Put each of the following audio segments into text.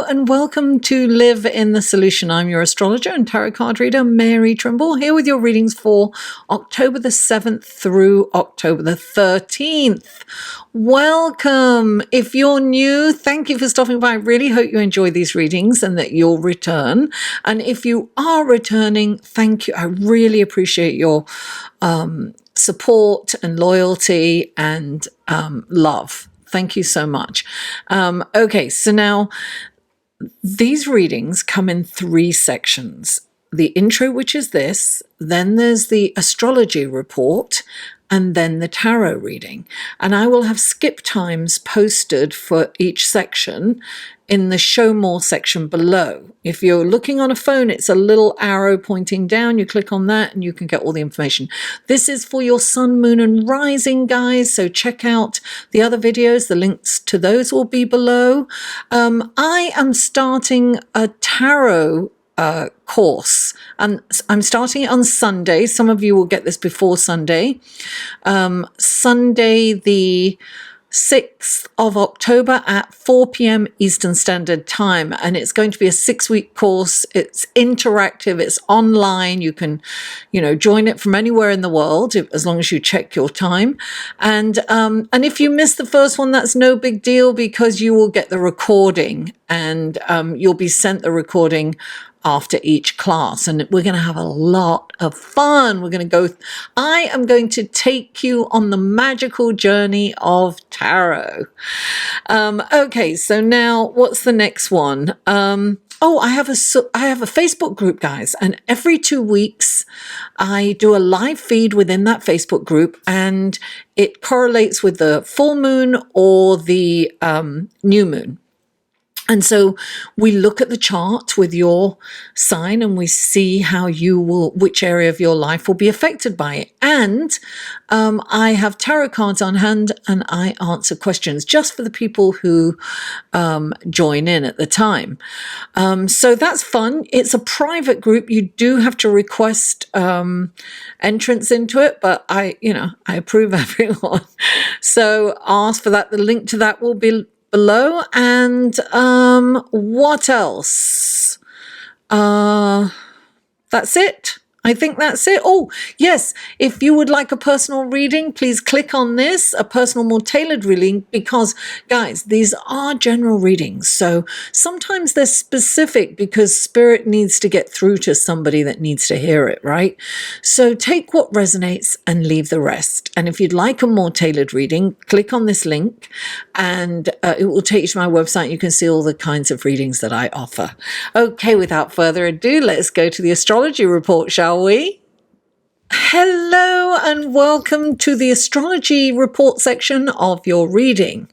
and welcome to Live in the Solution. I'm your astrologer and tarot card reader, Mary Trimble, here with your readings for October the 7th through October the 13th. Welcome. If you're new, thank you for stopping by. I really hope you enjoy these readings and that you'll return. And if you are returning, thank you. I really appreciate your support and loyalty and love. Thank you so much. Okay, so now these readings come in 3 sections. The intro, which is this, then there's the astrology report, and then the tarot reading. And I will have skip times posted for each section in the show more section below. If you're looking on a phone, it's a little arrow pointing down. You click on that and you can get all the information. This is for your sun, moon and rising, guys. So check out the other videos. The links to those will be below. I am starting a tarot course, and I'm starting it on Sunday. Some of you will get this before Sunday. Sunday the 6th of October at 4 p.m. Eastern Standard Time, and it's going to be a 6-week course. It's interactive, it's online. You can, join it from anywhere in the world as long as you check your time. And if you miss the first one, that's no big deal, because you will get the recording, and you'll be sent the recording after each class, and we're going to have a lot of fun. I am going to take you on the magical journey of tarot. Okay, so now what's the next one? I have a Facebook group, guys, and every 2 weeks I do a live feed within that Facebook group, and it correlates with the full moon or the new moon. And so we look at the chart with your sign and we see how which area of your life will be affected by it. And I have tarot cards on hand and I answer questions just for the people who join in at the time. So that's fun. It's a private group. You do have to request entrance into it, but I approve everyone. So ask for that. The link to that will be below. And what else? That's it. I think that's it. Oh, yes. If you would like a personal reading, please click on this, a personal, more tailored reading, because, guys, these are general readings. So sometimes they're specific because spirit needs to get through to somebody that needs to hear it, right? So take what resonates and leave the rest. And if you'd like a more tailored reading, click on this link and it will take you to my website. You can see all the kinds of readings that I offer. Okay, without further ado, let's go to the astrology report, shall we? Hello and welcome to the astrology report section of your reading.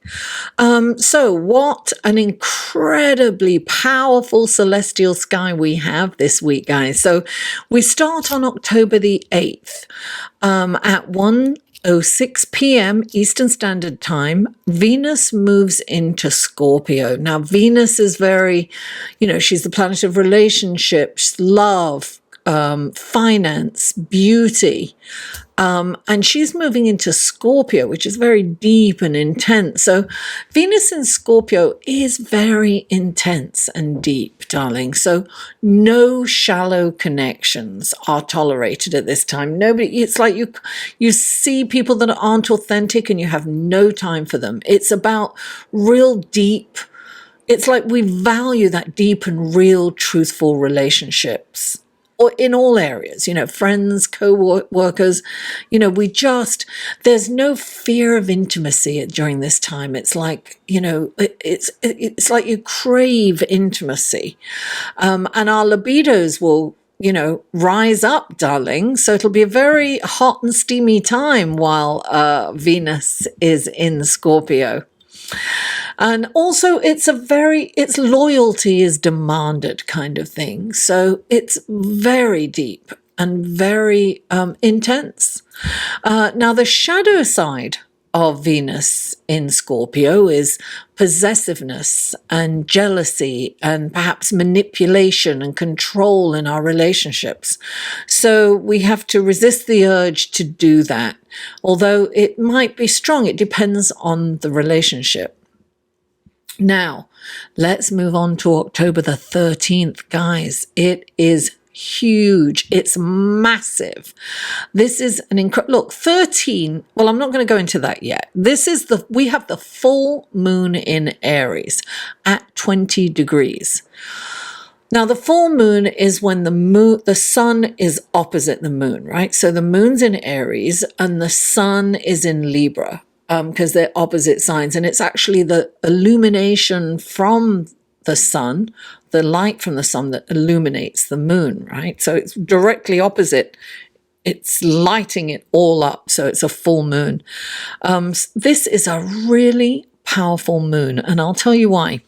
So what an incredibly powerful celestial sky we have this week, guys. So we start on October the 8th at 1:06 p.m. Eastern Standard Time. Venus moves into Scorpio. Now, Venus is very, she's the planet of relationships, love, finance, beauty, and she's moving into Scorpio, which is very deep and intense. So Venus in Scorpio is very intense and deep, darling. So no shallow connections are tolerated at this time. It's like you see people that aren't authentic and you have no time for them. It's about real deep. It's like we value that deep and real truthful relationships. Or in all areas, friends, co-workers, there's no fear of intimacy during this time. It's like, it's like you crave intimacy. And our libidos will, rise up, darling. So it'll be a very hot and steamy time while Venus is in Scorpio. And also it's loyalty is demanded kind of thing. So it's very deep and very intense. Now the shadow side of Venus in Scorpio is possessiveness and jealousy and perhaps manipulation and control in our relationships. So we have to resist the urge to do that. Although it might be strong, it depends on the relationship. Now, let's move on to October the 13th, guys. It is huge. It's massive. This is an incredible look. 13. Well, I'm not going to go into that yet. We have the full moon in Aries at 20 degrees. Now, the full moon is when the sun is opposite the moon, right? So the moon's in Aries and the sun is in Libra, because they're opposite signs. And it's actually the illumination from the sun, the light from the sun, that illuminates the moon, right? So it's directly opposite. It's lighting it all up. So it's a full moon. This is a really powerful moon, and I'll tell you why.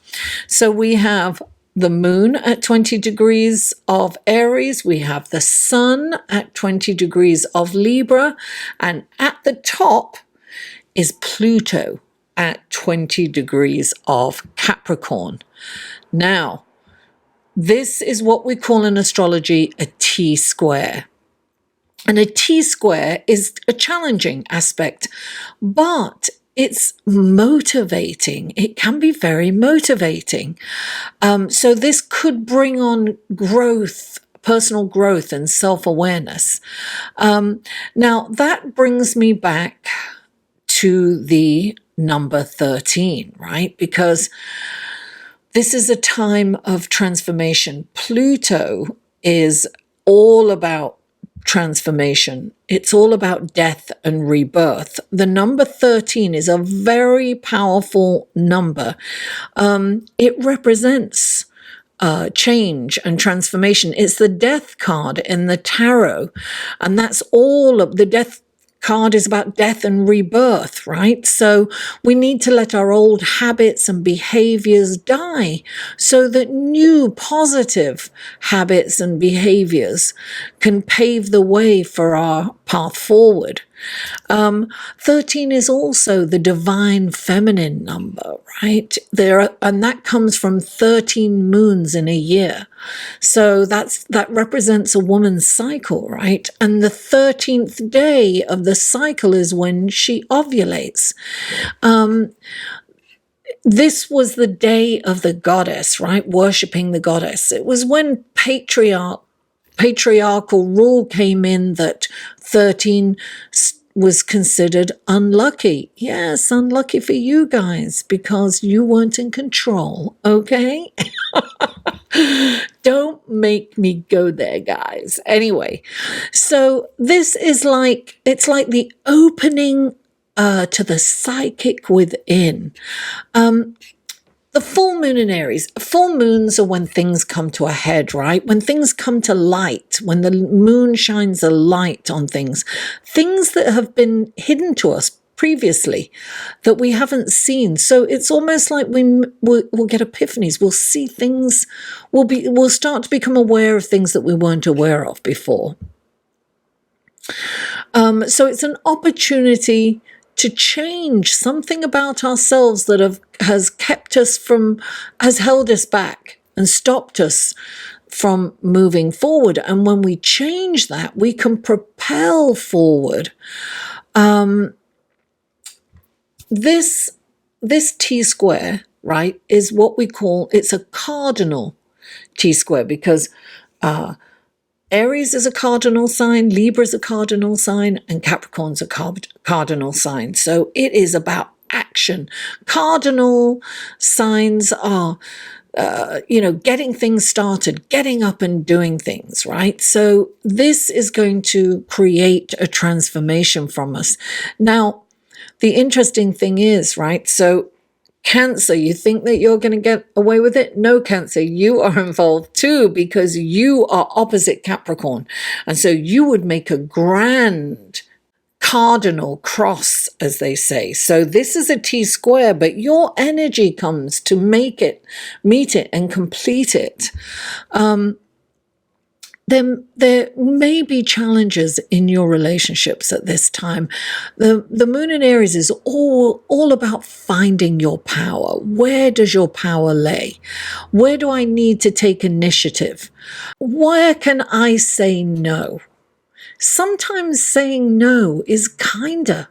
So we have the moon at 20 degrees of Aries. We have the sun at 20 degrees of Libra. And at the top is Pluto at 20 degrees of Capricorn. Now, this is what we call in astrology a T-square. And a T-square is a challenging aspect, but it's motivating. It can be very motivating. So this could bring on growth, personal growth and self-awareness. Now, that brings me back to the number 13, right? Because this is a time of transformation. Pluto is all about transformation. It's all about death and rebirth. The number 13 is a very powerful number. It represents change and transformation. It's the death card in the tarot, and that's all of the death card is about death and rebirth, right? So we need to let our old habits and behaviors die so that new positive habits and behaviors can pave the way for our path forward. 13 is also the divine feminine number, right? And that comes from 13 moons in a year. So that represents a woman's cycle, right? And the 13th day of the cycle is when she ovulates. This was the day of the goddess, right? Worshipping the goddess. It was when patriarchal rule came in that 13 was considered unlucky. Yes, unlucky for you guys because you weren't in control, okay? Don't make me go there, guys. Anyway, so this is it's like the opening to the psychic within. The full moon in Aries. Full moons are when things come to a head, right? When things come to light, when the moon shines a light on things that have been hidden to us previously that we haven't seen. So it's almost like we'll get epiphanies. We'll see things. We'll start to become aware of things that we weren't aware of before. So it's an opportunity to change something about ourselves that has held us back and stopped us from moving forward. And when we change that, we can propel forward. This T-square, right, is what we call, it's a cardinal T-square because Aries is a cardinal sign, Libra is a cardinal sign, and Capricorn's a cardinal sign. So it is about action. Cardinal signs are, getting things started, getting up and doing things, right? So this is going to create a transformation from us. Now, the interesting thing is, right, so Cancer, you think that you're going to get away with it? No, Cancer, you are involved too because you are opposite Capricorn. And so you would make a grand cardinal cross, as they say. So this is a T-square, but your energy comes to make it, meet it, and complete it. Then there may be challenges in your relationships at this time. The moon in Aries is all about finding your power. Where does your power lay? Where do I need to take initiative? Where can I say no? Sometimes saying no is kinder.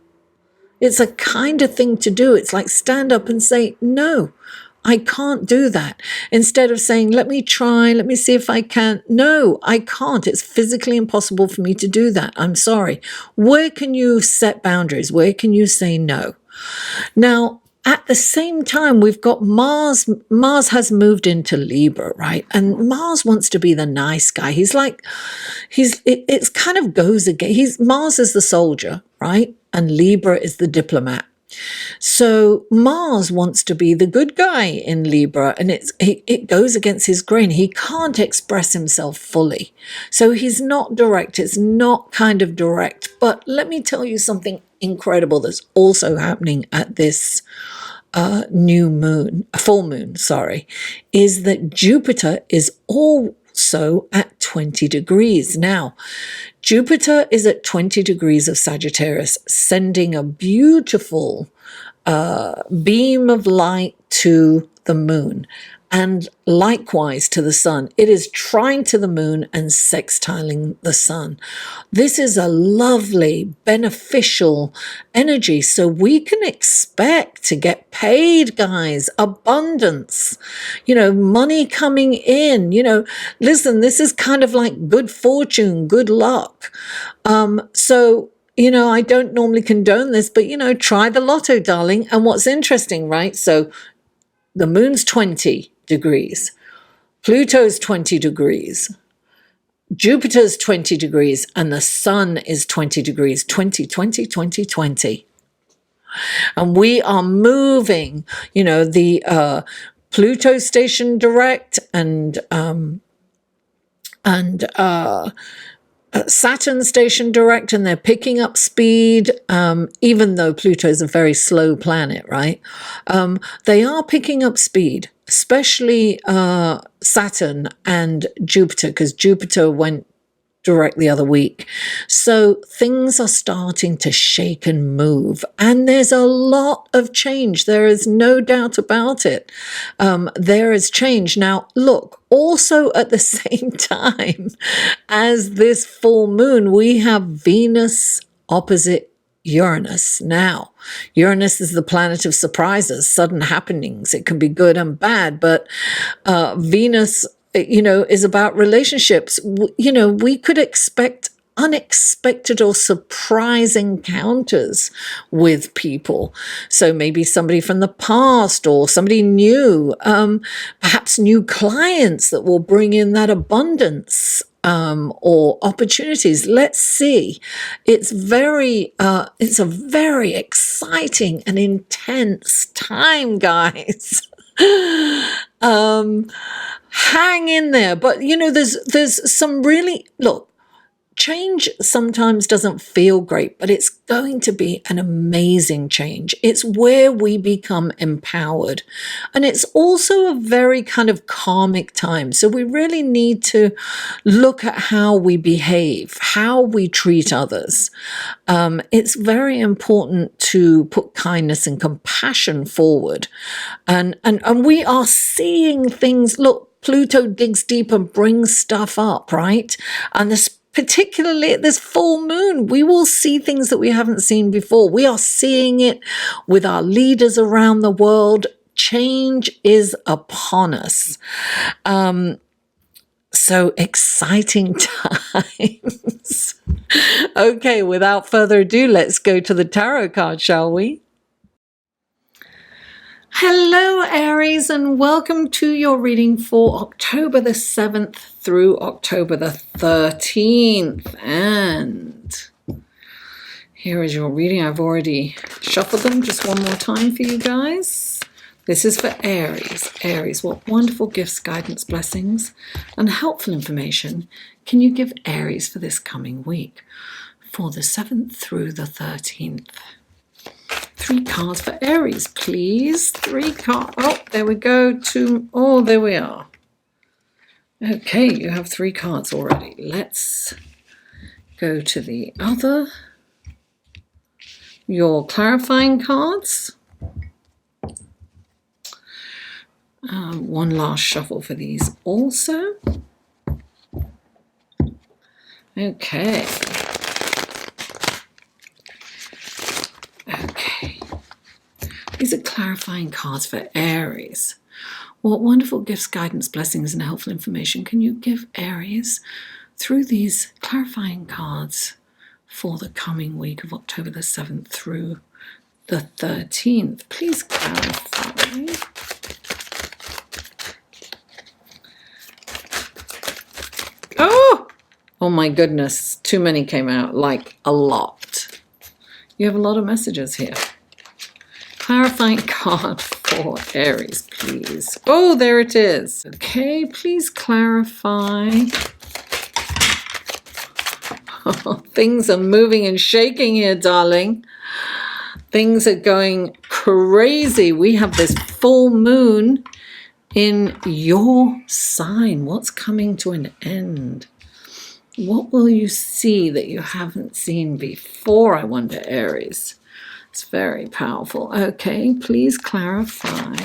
It's a kinder thing to do. It's like stand up and say, no, I can't do that. Instead of saying, let me try, let me see if I can. No, I can't. It's physically impossible for me to do that. I'm sorry. Where can you set boundaries? Where can you say no? Now, at the same time, we've got Mars. Mars has moved into Libra, right? And Mars wants to be the nice guy. It's kind of goes again. Mars is the soldier, right? And Libra is the diplomat. So Mars wants to be the good guy in Libra, and it goes against his grain. He can't express himself fully. So he's not direct. It's not kind of direct. But let me tell you something incredible that's also happening at this full moon, is that Jupiter is also at 20 degrees. Now, Jupiter is at 20 degrees of Sagittarius, sending a beautiful beam of light to the moon, and likewise to the sun. It is trine to the moon and sextiling the sun. This is a lovely, beneficial energy. So we can expect to get paid, guys, abundance, money coming in, listen, this is kind of like good fortune, good luck. So I don't normally condone this, but, try the lotto, darling. And what's interesting, right? So the moon's 20 degrees, Pluto's 20 degrees, Jupiter's 20 degrees, and the sun is 20 degrees, 20, 20, 20, 20. And we are moving, the Pluto station direct and Saturn station direct, and they're picking up speed, even though Pluto is a very slow planet, right? They are picking up speed, especially Saturn and Jupiter, because Jupiter went direct the other week. So things are starting to shake and move, and there's a lot of change. There is no doubt about it. There is change. Now, look, also at the same time as this full moon, we have Venus opposite Uranus. Now, Uranus is the planet of surprises, sudden happenings. It can be good and bad, but Venus is about relationships. We could expect unexpected or surprise encounters with people. So maybe somebody from the past or somebody new, perhaps new clients that will bring in that abundance or opportunities. Let's see. It's a very exciting and intense time, guys. Hang in there. But there's some really, look, change sometimes doesn't feel great, but it's going to be an amazing change. It's where we become empowered. And it's also a very kind of karmic time. So we really need to look at how we behave, how we treat others. It's very important to put kindness and compassion forward. And we are seeing things. Look, Pluto digs deep and brings stuff up, right? And particularly at this full moon, we will see things that we haven't seen before. We are seeing it with our leaders around the world. Change is upon us. So exciting times. Okay, without further ado, let's go to the tarot card, shall we? Hello, Aries, and welcome to your reading for October the 7th through October the 13th. And here is your reading. I've already shuffled them just one more time for you guys. This is for Aries. Aries, what wonderful gifts, guidance, blessings, and helpful information can you give Aries for this coming week, for the 7th through the 13th? 3 cards for Aries, please. 3 cards. Oh, there we go. 2. Oh, there we are. Okay, you have 3 cards already. Let's go to the other. Your clarifying cards. One last shuffle for these also. Okay. These are clarifying cards for Aries. What wonderful gifts, guidance, blessings, and helpful information can you give Aries through these clarifying cards for the coming week of October the 7th through the 13th? Please clarify. Oh my goodness, too many came out, like a lot. You have a lot of messages here. Clarifying card for Aries, please. Oh, there it is. Okay, please clarify. Oh, things are moving and shaking here, darling. Things are going crazy. We have this full moon in your sign. What's coming to an end? What will you see that you haven't seen before, I wonder, Aries? It's very powerful. Okay, please clarify.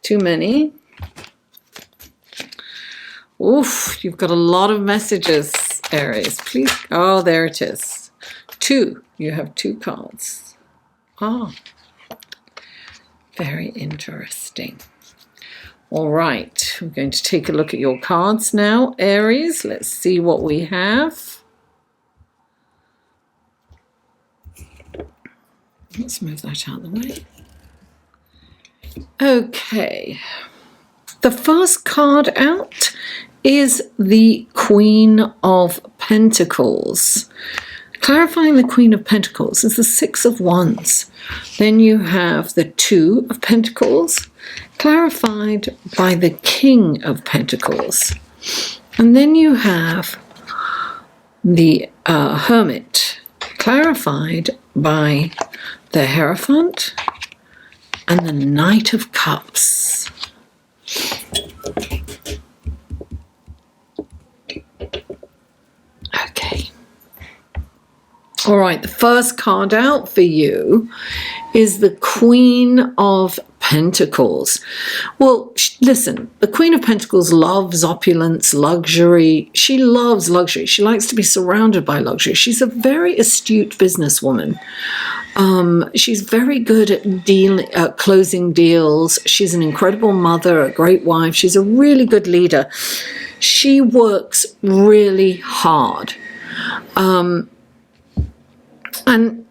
Too many. Oof, you've got a lot of messages, Aries. Please. Oh, there it is. 2. You have 2 cards. Ah, very interesting. All right, we're going to take a look at your cards now, Aries. Let's see what we have. Let's move that out of the way. Okay. The first card out is the Queen of Pentacles. Clarifying the Queen of Pentacles is the 6 of Wands. Then you have the 2 of Pentacles, clarified by the King of Pentacles. And then you have the Hermit, clarified by the Hierophant and the Knight of Cups. Okay. All right, the first card out for you is the Queen of Pentacles. Well, listen, the Queen of Pentacles loves opulence, luxury. She loves luxury. She likes to be surrounded by luxury. She's a very astute businesswoman. She's very good at closing deals. She's an incredible mother, a great wife. She's a really good leader. She works really hard. And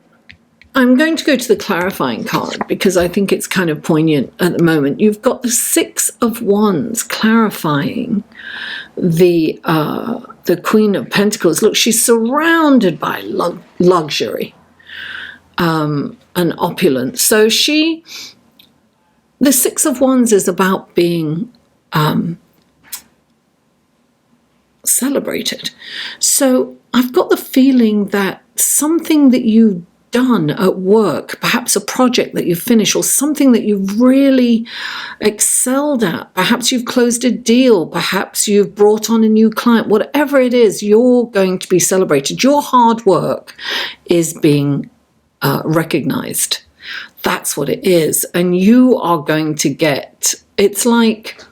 I'm going to go to the clarifying card because I think it's kind of poignant at the moment. You've got the 6 of Wands clarifying the Queen of Pentacles. Look, she's surrounded by luxury and opulence. So the 6 of Wands is about being celebrated. So I've got the feeling that something that you've done at work, perhaps a project that you've finished or something that you've really excelled at, perhaps you've closed a deal, perhaps you've brought on a new client, whatever it is, you're going to be celebrated. Your hard work is being recognized. That's what it is. And you are going to get, it's like,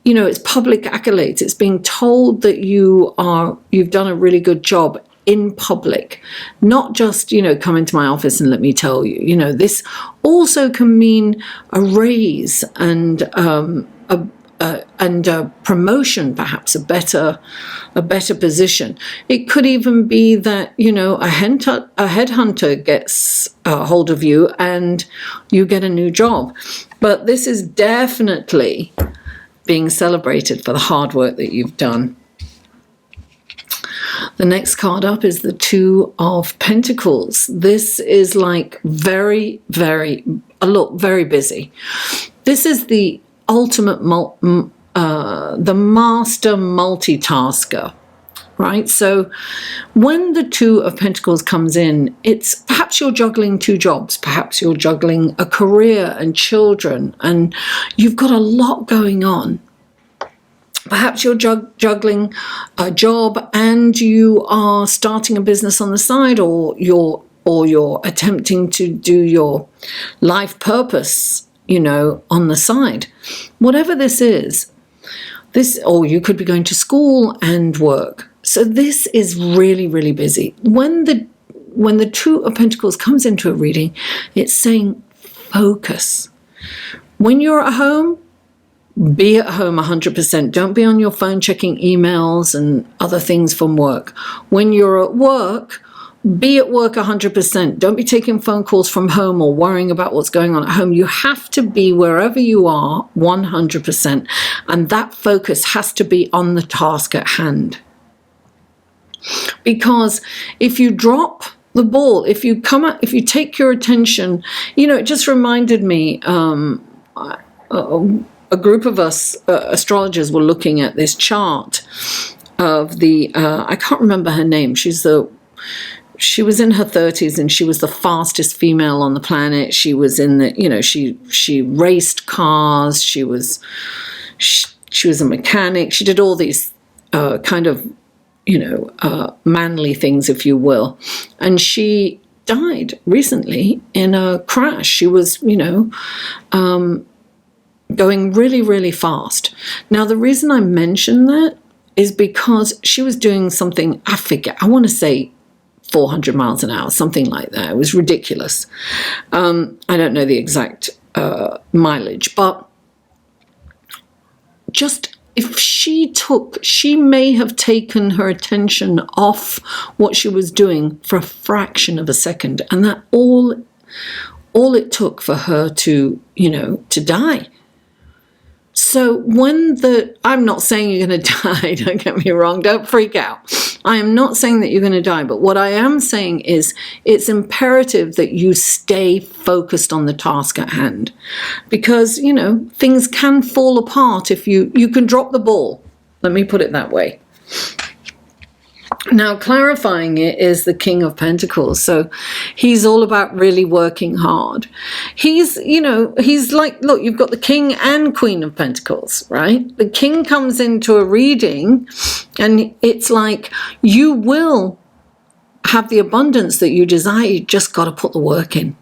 you know, it's public accolades. It's being told that you've done a really good job in public, not just, you know, come into my office and let me tell you. You know, this also can mean a raise and a promotion, perhaps a better position. It could even be that, you know, a headhunter gets a hold of you and you get a new job. But this is definitely being celebrated for the hard work that you've done. The next card up is the 2 of Pentacles. This is like very, very busy. This is the ultimate, the master multitasker, right? So when the 2 of Pentacles comes in, it's perhaps you're juggling 2 jobs, perhaps you're juggling a career and children, and you've got a lot going on. Perhaps you're juggling a job and you are starting a business on the side, or you're attempting to do your life purpose, you know, on the side. Whatever this is, or you could be going to school and work. So this is really, really busy. When the 2 of Pentacles comes into a reading, it's saying focus. When you're at home, be at home 100%. Don't be on your phone checking emails and other things from work. When you're at work, be at work 100%. Don't be taking phone calls from home or worrying about what's going on at home. You have to be wherever you are 100%. And that focus has to be on the task at hand. Because if you drop the ball, if you take your attention, it just reminded me, a group of us astrologers were looking at this chart of the, I can't remember her name. She was in her 30s and she was the fastest female on the planet. She was in the, she raced cars. She was a mechanic. She did all these kind of, manly things, if you will. And she died recently in a crash. She was, going really, really fast. Now, the reason I mention that is because she was doing something, I want to say 400 miles an hour, something like that. It was ridiculous. I don't know the exact mileage, but just if she may have taken her attention off what she was doing for a fraction of a second, and that all it took for her to die. So I'm not saying you're going to die, don't get me wrong, don't freak out. I am not saying that you're going to die, but what I am saying is it's imperative that you stay focused on the task at hand, because, things can fall apart if you can drop the ball. Let me put it that way. Now, clarifying it is the King of Pentacles. So he's all about really working hard. He's like, look, you've got the King and Queen of Pentacles, right? The King comes into a reading and it's like, you will have the abundance that you desire. You just got to put the work in.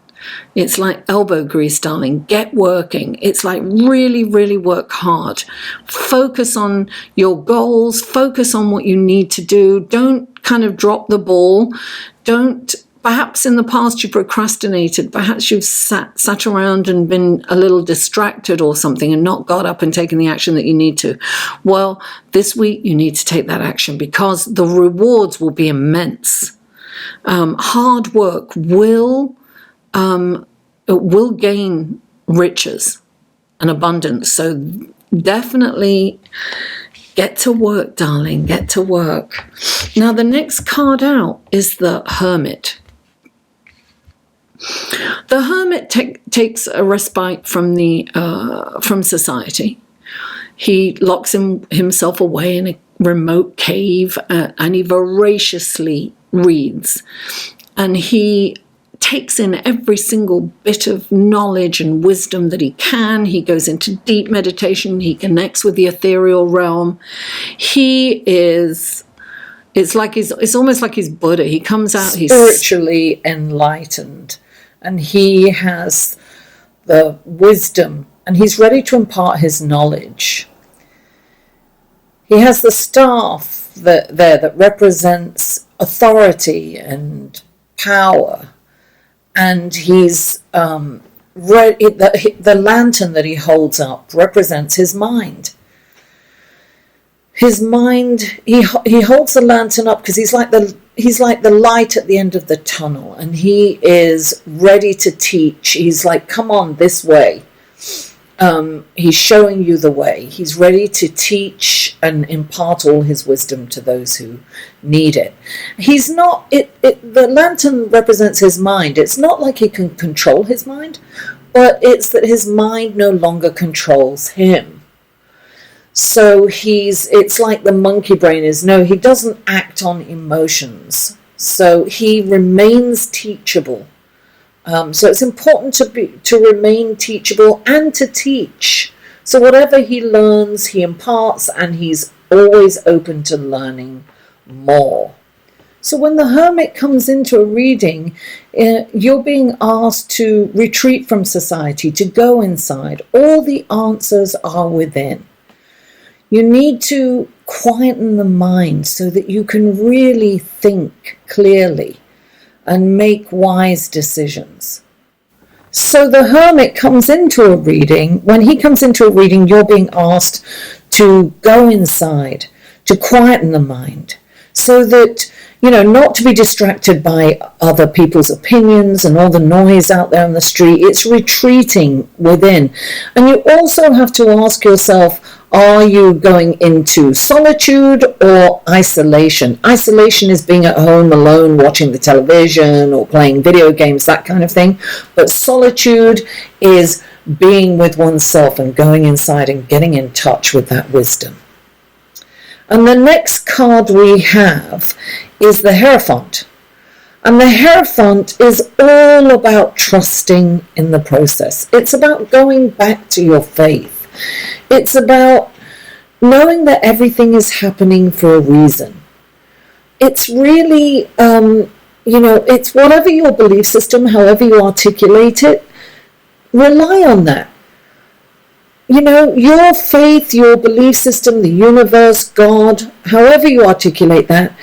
It's like elbow grease, darling. Get working. It's like really, really work hard. Focus on your goals. Focus on what you need to do. Don't kind of drop the ball. Perhaps in the past you procrastinated. Perhaps you've sat around and been a little distracted or something and not got up and taken the action that you need to. Well, this week you need to take that action because the rewards will be immense. Hard work will gain riches and abundance. So definitely get to work, darling, get to work. Now, the next card out is the Hermit. The Hermit takes a respite from society. He locks himself away in a remote cave and he voraciously reads. And he takes in every single bit of knowledge and wisdom that he can. He goes into deep meditation. He connects with the ethereal realm. It's almost like he's Buddha. He comes out, he's spiritually enlightened, and he has the wisdom, and he's ready to impart his knowledge. He has the staff that represents authority and power. And he's the lantern that he holds up represents his mind. His mind, he holds the lantern up because he's like the light at the end of the tunnel, and he is ready to teach. He's like, come on, this way. He's showing you the way. He's ready to teach and impart all his wisdom to those who need it. He's not, the lantern represents his mind. It's not like he can control his mind, but it's that his mind no longer controls him. So it's like the monkey brain is, he doesn't act on emotions. So he remains teachable. So it's important to remain teachable and to teach. So whatever he learns, he imparts, and he's always open to learning more. So when the Hermit comes into a reading, you're being asked to retreat from society, to go inside. All the answers are within. You need to quieten the mind so that you can really think clearly and make wise decisions. So the Hermit comes into a reading. When he comes into a reading, you're being asked to go inside, to quieten the mind, so that, not to be distracted by other people's opinions and all the noise out there on the street. It's retreating within. And you also have to ask yourself, are you going into solitude or isolation? Isolation is being at home alone, watching the television or playing video games, that kind of thing. But solitude is being with oneself and going inside and getting in touch with that wisdom. And the next card we have is the Hierophant. And the Hierophant is all about trusting in the process. It's about going back to your faith. It's about knowing that everything is happening for a reason. It's really, it's whatever your belief system, however you articulate it, rely on that. Your faith, your belief system, the universe, God, however you articulate that,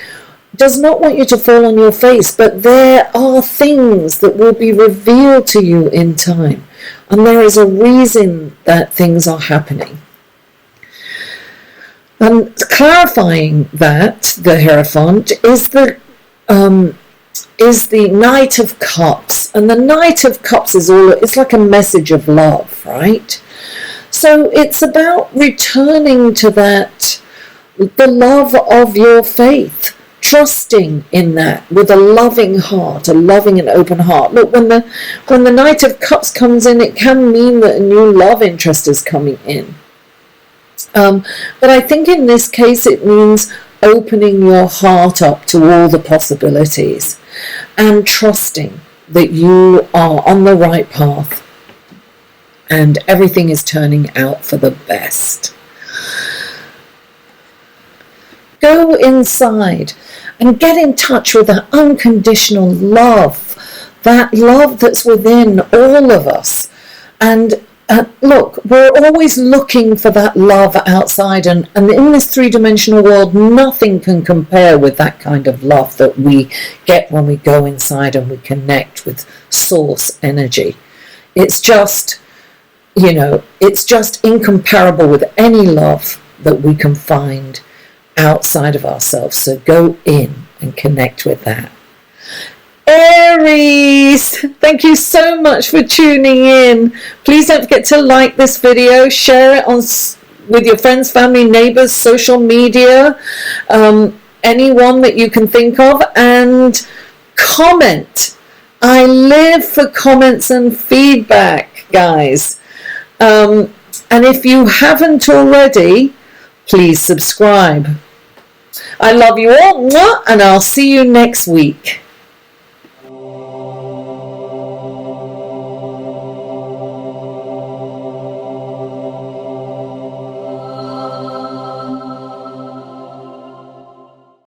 does not want you to fall on your face, but there are things that will be revealed to you in time. And there is a reason that things are happening. And clarifying that, the Hierophant is the Knight of Cups. And the Knight of Cups it's like a message of love, right? So it's about returning to that, the love of your faith, trusting in that with a loving heart, a loving and open heart. Look, when the Knight of Cups comes in, it can mean that a new love interest is coming in. But I think in this case it means opening your heart up to all the possibilities and trusting that you are on the right path and everything is turning out for the best. Go inside and get in touch with that unconditional love, that love that's within all of us. And look, we're always looking for that love outside, and in this three-dimensional world, nothing can compare with that kind of love that we get when we go inside and we connect with source energy. It's just, it's just incomparable with any love that we can find outside of ourselves. So go in and connect with that. Aries, thank you so much for tuning in. Please don't forget to like this video, share it with your friends, family, neighbors, social media, anyone that you can think of, and comment. I live for comments and feedback, guys. And if you haven't already, please subscribe. I love you all, and I'll see you next week.